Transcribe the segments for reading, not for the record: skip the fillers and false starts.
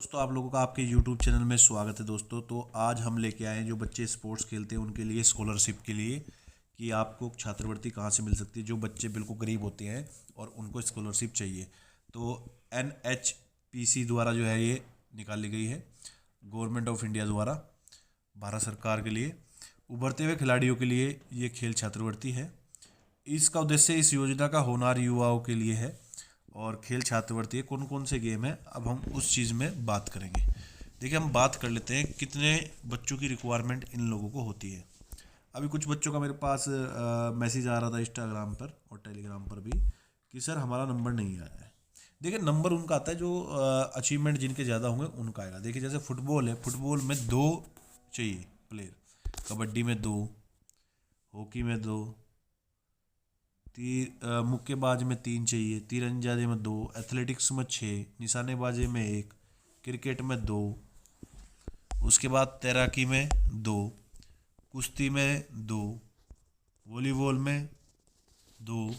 दोस्तों आप लोगों का आपके YouTube चैनल में स्वागत है दोस्तों। तो आज हम लेके आए हैं जो बच्चे स्पोर्ट्स खेलते हैं उनके लिए स्कॉलरशिप के लिए कि आपको छात्रवृत्ति कहाँ से मिल सकती है। जो बच्चे बिल्कुल गरीब होते हैं और उनको स्कॉलरशिप चाहिए तो NHPC द्वारा जो है ये निकाली गई है, गवर्नमेंट ऑफ इंडिया द्वारा, भारत सरकार के लिए उभरते हुए खिलाड़ियों के लिए ये खेल छात्रवृत्ति है। इसका उद्देश्य इस योजना का होनहार युवाओं के लिए है और खेल छात्रवृत्ति कौन कौन से गेम है अब हम उस चीज़ में बात करेंगे। देखिए हम बात कर लेते हैं कितने बच्चों की रिक्वायरमेंट इन लोगों को होती है। अभी कुछ बच्चों का मेरे पास मैसेज आ रहा था इंस्टाग्राम पर और टेलीग्राम पर भी कि सर हमारा नंबर नहीं आया है। देखिए नंबर उनका आता है जो अचीवमेंट जिनके ज़्यादा होंगे उनका आएगा। देखिए जैसे फुटबॉल है, फुटबॉल में 2 चाहिए प्लेयर, कबड्डी में 2, हॉकी में 2, मुक्केबाज में 3 चाहिए, तीरंदाजी में 2, एथलेटिक्स में 6, निशानेबाजी में 1, क्रिकेट में 2, उसके बाद तैराकी में 2, कुश्ती में 2, वॉलीबॉल में 2,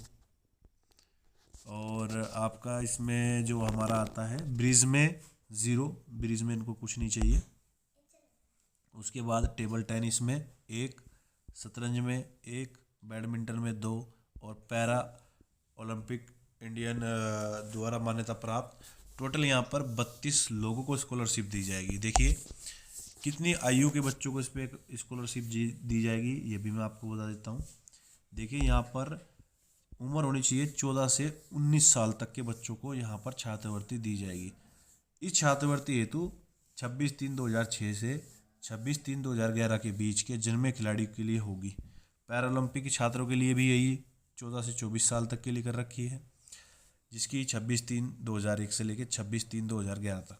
और आपका इसमें जो हमारा आता है ब्रिज में 0, ब्रिज में इनको कुछ नहीं चाहिए। उसके बाद टेबल टेनिस में 1, शतरंज में 1, बैडमिंटन में 2 और पैरा ओलंपिक इंडियन द्वारा मान्यता प्राप्त टोटल यहाँ पर 32 लोगों को स्कॉलरशिप दी जाएगी। देखिए कितनी आयु के बच्चों को इस पर स्कॉलरशिप दी जाएगी ये भी मैं आपको बता देता हूँ। देखिए यहाँ पर उम्र होनी चाहिए 14 से 19 साल तक के बच्चों को यहाँ पर छात्रवृत्ति दी जाएगी। इस छात्रवृत्ति हेतु 26/3/2006 से 26/3/2011 के बीच के जन्मे खिलाड़ी के लिए होगी। पैरालंपिक छात्रों के लिए भी यही 14 से 24 साल तक के लिए कर रखी है, जिसकी 26/3/2001 से लेकर 26/3/2011 तक।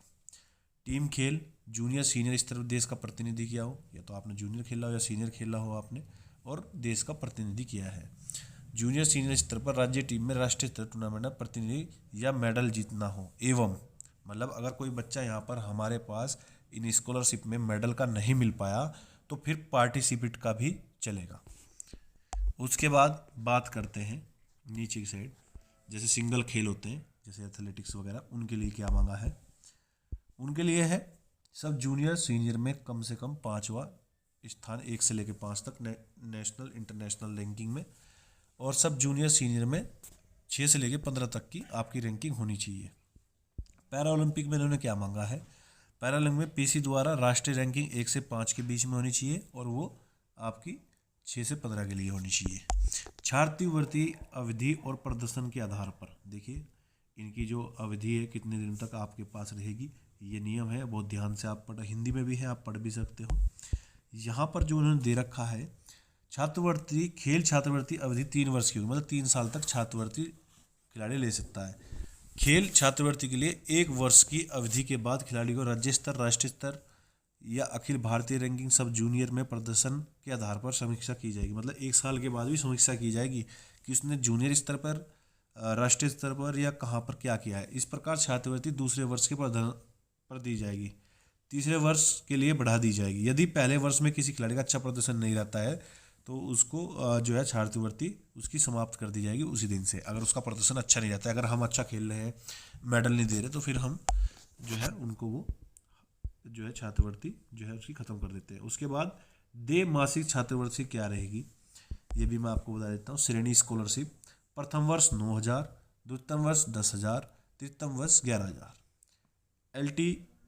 टीम खेल जूनियर सीनियर स्तर पर देश का प्रतिनिधि किया हो, या तो आपने जूनियर खेला हो या सीनियर खेला हो आपने और देश का प्रतिनिधि किया है। जूनियर सीनियर स्तर पर राज्य टीम में राष्ट्रीय स्तर टूर्नामेंट में प्रतिनिधि या मेडल जीतना हो, एवं मतलब अगर कोई बच्चा यहाँ पर हमारे पास इन स्कॉलरशिप में मेडल का नहीं मिल पाया तो फिर पार्टिसिपेट का भी चलेगा। उसके बाद बात करते हैं नीचे की साइड, जैसे सिंगल खेल होते हैं जैसे एथलेटिक्स वगैरह, उनके लिए क्या मांगा है। उनके लिए है सब जूनियर सीनियर में कम से कम 5वां स्थान 1 से लेकर 5 तक नेशनल इंटरनेशनल रैंकिंग में, और सब जूनियर सीनियर में 6 से लेकर 15 तक की आपकी रैंकिंग होनी चाहिए। पैरा ओलंपिक में इन्होंने क्या मांगा है, पैरालंपिक में पीसी द्वारा राष्ट्रीय रैंकिंग 1 से 5 के बीच में होनी चाहिए और वो आपकी 6 से 15 के लिए होनी चाहिए। छात्रवृत्ति अवधि और प्रदर्शन के आधार पर, देखिए इनकी जो अवधि है कितने दिन तक आपके पास रहेगी, ये नियम है, बहुत ध्यान से आप पढ़, हिंदी में भी है आप पढ़ भी सकते हो। यहाँ पर जो उन्होंने दे रखा है छात्रवृत्ति, खेल छात्रवृत्ति अवधि 3 वर्ष की होगी, मतलब 3 साल तक छात्रवृत्ति खिलाड़ी ले सकता है। खेल छात्रवृत्ति के लिए 1 वर्ष की अवधि के बाद खिलाड़ी को राज्य स्तर, राष्ट्रीय स्तर या अखिल भारतीय रैंकिंग सब जूनियर में प्रदर्शन के आधार पर समीक्षा की जाएगी। मतलब 1 साल के बाद भी समीक्षा की जाएगी कि उसने जूनियर स्तर पर, राष्ट्रीय स्तर पर या कहाँ पर क्या किया है। इस प्रकार छात्रवृत्ति दूसरे वर्ष के पर दी जाएगी, तीसरे वर्ष के लिए बढ़ा दी जाएगी। यदि पहले वर्ष में किसी खिलाड़ी का अच्छा प्रदर्शन नहीं रहता है तो उसको जो है छात्रवृत्ति उसकी समाप्त कर दी जाएगी उसी दिन से। अगर उसका प्रदर्शन अच्छा नहीं रहता है, अगर हम अच्छा खेल रहे हैं मेडल नहीं दे रहे तो फिर हम जो है उनको वो जो है छात्रवृत्ति जो है उसकी ख़त्म कर देते हैं। उसके बाद दे मासिक छात्रवृत्ति क्या रहेगी ये भी मैं आपको बता देता हूँ। श्रेणी स्कॉलरशिप प्रथम वर्ष 9,000, द्वितीय वर्ष 10,000, तृतीय वर्ष 11,000। LT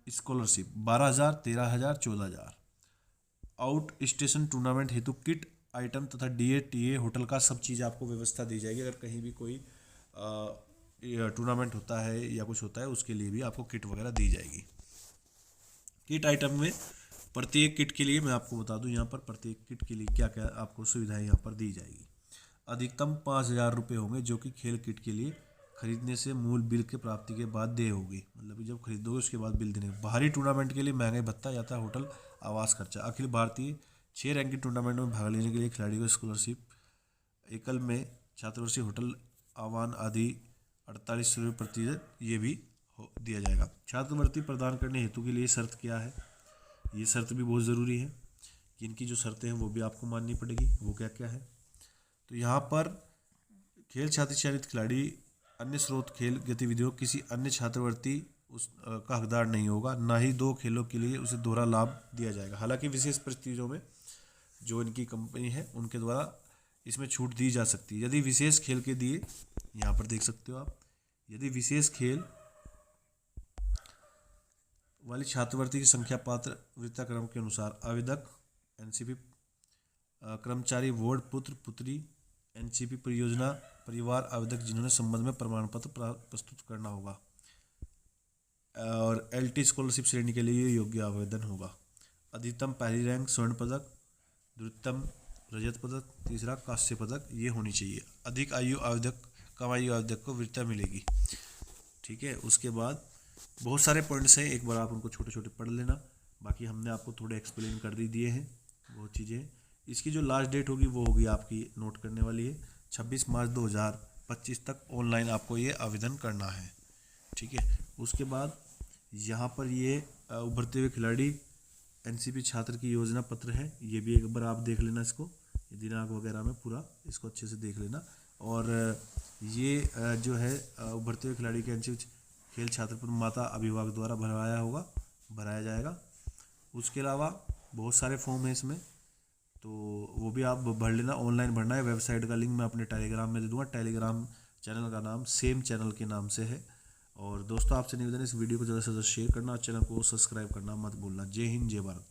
scholarship 12,000, 13,000, 14,000। Out station tournament हेतु किट आइटम तथा DA TA होटल का सब चीज़ आपको व्यवस्था दी जाएगी। अगर कहीं भी कोई टूर्नामेंट होता है या कुछ होता है उसके लिए भी आपको किट वगैरह दी जाएगी। किट आइटम में प्रत्येक किट के लिए मैं आपको बता दूं यहाँ पर प्रत्येक किट के लिए क्या क्या आपको सुविधाएं यहाँ पर दी जाएगी। अधिकतम 5,000 रुपये होंगे जो कि खेल किट के लिए खरीदने से मूल बिल के प्राप्ति के बाद देय होगी। मतलब जब खरीदोगे उसके बाद बिल देने। बाहरी टूर्नामेंट के लिए महंगाई भत्ता जाता है, होटल आवास खर्चा। अखिल भारतीय 6 रैंकिंग टूर्नामेंट में भाग लेने के लिए खिलाड़ी को स्कॉलरशिप, एकल में छात्रवृत्ति, होटल आवान आदि 48 रुपये प्रतिशत ये भी दिया जाएगा। छात्रवृत्ति प्रदान करने हेतु के लिए शर्त क्या है, ये शर्त भी बहुत ज़रूरी है कि इनकी जो शर्तें हैं वो भी आपको माननी पड़ेगी। वो क्या क्या है, तो यहाँ पर खेल छात्र चयनित खिलाड़ी अन्य स्रोत खेल गतिविधियों किसी अन्य छात्रवृत्ति उस का हकदार नहीं होगा, ना ही 2 खेलों के लिए उसे दोहरा लाभ दिया जाएगा। हालांकि विशेष परिस्थितियों में जो इनकी कंपनी है उनके द्वारा इसमें छूट दी जा सकती है। यदि विशेष खेल के दिए, यहाँ पर देख सकते हो आप, यदि विशेष खेल वाली छात्रवृत्ति की संख्या पात्र वृत्ता क्रम के अनुसार आवेदक एनसीपी कर्मचारी वार्ड पुत्र पुत्री एनसीपी परियोजना परिवार आवेदक जिन्होंने संबंध में प्रमाण पत्र प्रस्तुत करना होगा और एलटी स्कॉलरशिप श्रेणी के लिए योग्य आवेदन होगा। अधिकतम पहली रैंक स्वर्ण पदक, द्वितीयतम रजत पदक, तीसरा कांस्य पदक ये होनी चाहिए। अधिक आयु आवेदक कम आयु आवेदक को वृत्ता मिलेगी। ठीक है, उसके बाद बहुत सारे पॉइंट्स हैं, एक बार आप उनको छोटे छोटे पढ़ लेना। बाकी हमने आपको थोड़े एक्सप्लेन कर दिए हैं बहुत चीज़ें। इसकी जो लास्ट डेट होगी वो होगी आपकी नोट करने वाली है 26 मार्च 2025 तक ऑनलाइन आपको ये आवेदन करना है। ठीक है, उसके बाद यहाँ पर ये उभरते हुए खिलाड़ी एनसीपी छात्र की योजना पत्र है, ये भी एक बार आप देख लेना इसको, दिनांक वगैरह में पूरा इसको अच्छे से देख लेना। और ये जो है उभरते हुए खिलाड़ी के एनसीपी खेल छात्र पर माता अभिभावक द्वारा भराया जाएगा। उसके अलावा बहुत सारे फॉर्म है इसमें, तो वो भी आप भर लेना, ऑनलाइन भरना है। वेबसाइट का लिंक मैं अपने टेलीग्राम में दे दूँगा। टेलीग्राम चैनल का नाम सेम चैनल के नाम से है। और दोस्तों आपसे निवेदन है इस वीडियो को ज़्यादा से ज़्यादा शेयर करना और चैनल को सब्सक्राइब करना मत भूलना। जय हिंद, जय भारत।